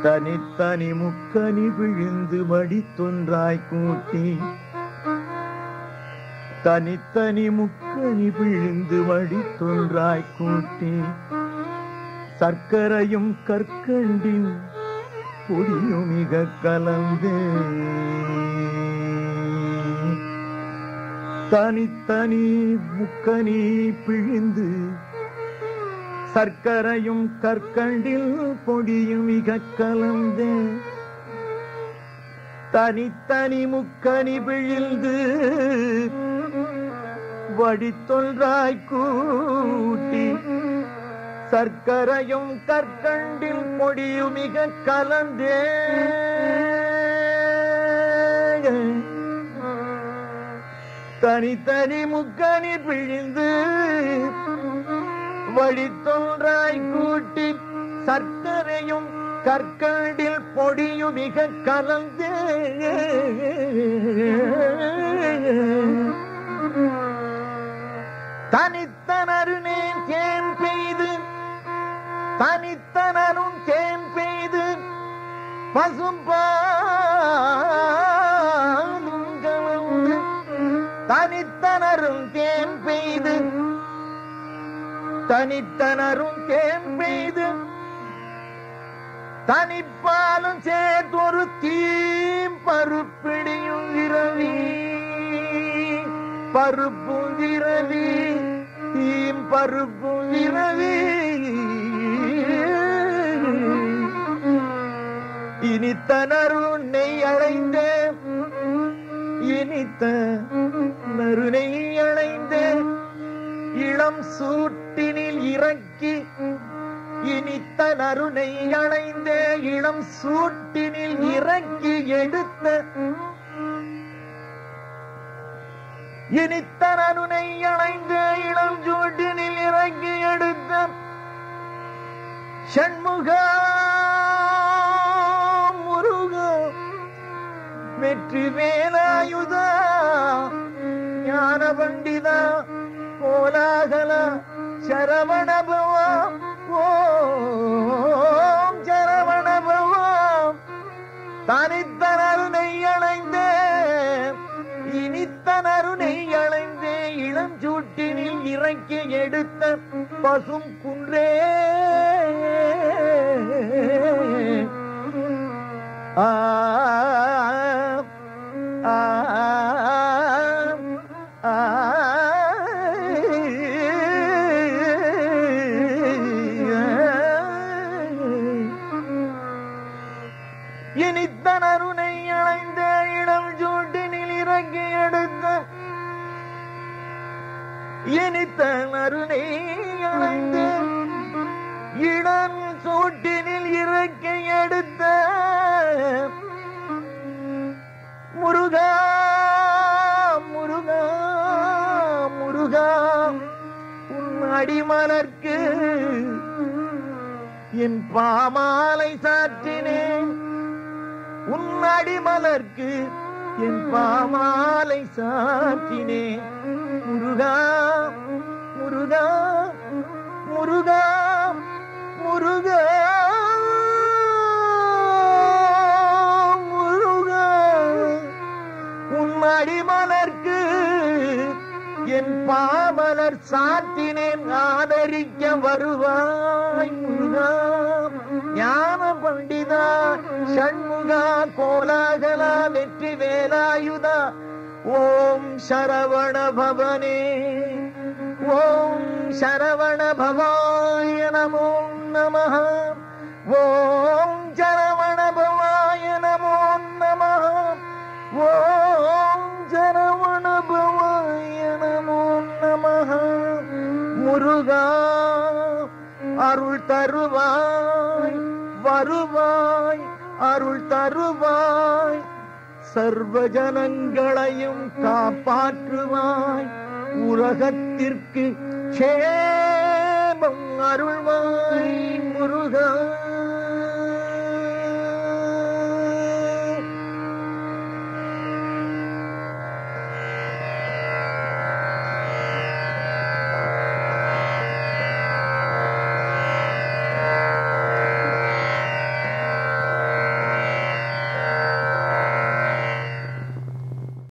தனித்தனி முக்கனி விழுந்து மடித்தொன்றாய் கூட்டி தனித்தனி முக்கனி விழுந்து மடித்தொன்றாய் கூட்டி சர்க்கரையும் கற்கண்டின் பொடியும் மிக கலந்து தனித்தனி முக்கனி பிழிந்து சர்க்கரையும் கற்கண்டில் பொடியும் மிக கலந்து தனித்தனி முக்கனி பிழிந்து வடித்தொன்றாய் கூட்டி சர்க்கரையும் கற்கண்டில் பொடியும் மிக கலந்தே தனித்தனி முக்கனி பிழிந்து வடித்தொன்றாய் கூட்டி சர்க்கரையும் கற்கண்டில் பொடியும் மிக கலந்தே தனித்தனருனே தேன் பெய்து தனித்தனரும் தேன் பெய்து பசும்பாலும் கலந்து தனித்தனரும் தேன் பெய்து தனித்தனரும் தேன் பெய்து தனிப்பாலும் சேர்த்தொரு தீம் பருப்பிடியும் இரவி பருப்பும் இரவி தீம் பருப்பும் இரவி இனித்த நறுனை அடைந்த இனித்த நறுனை அடைந்த இளம் சூட்டினில் இறக்கி இனித்த நறுனை அடைந்த இளம் சூட்டினில் இறக்கி எடுத்த இனித்த நறுனை அடைந்த இளம் சூட்டினில் இறக்கி எடுத்த ஷண்முகா முருகா வெற்றி வேலாயுதா ஞான பண்டிதா கோலாகல சரவணபவா ஓம் சரவணபவா தனித்தனருனை அடைந்தே இனித்தனருனை அடைந்தே இளஞ்சூட்டினில் இறக்கி எடுத்த பசும் குன்றே ஆ ஆ ஆ இனித்தனருனை அடைந்த இடம் சூட்டினில் இறங்கி எடுத்த இனித்தனருனை அடைந்த இடம் சூட்டினில் இறக்கி எடுத்த முருகா முருகா முருகா உன் அடிமலர்க்கு என் பாமாலை சாற்றினேன் உன் அடிமலர்க்கு என் பாமாலை சாற்றினேன் முருகா முருகா முருகா முருகா முருகா உன் அடிமலர்க்கு என் பாமலர் சாத்தினேன் ஆதரிக்க வருவாய் முருகா ஞான பண்டிதா ஷண்முகா கோலாகலா வெற்றி வேலாயுதா ஓம் சரவண பவனே ஓம் சரவண பவாய நமோ நமः ஓம் சரவண பவாய நமோ நமः ஓம் சரவண பவாய நமோ நமः முருகா அருள் தருவாய் வருவாய் அருள் தருவாய் சர்வ ஜனங்களையும் காப்பாற்றுவாய் உலகத்திற்கு க்ஷேமம் அருள்வாய் முருகா.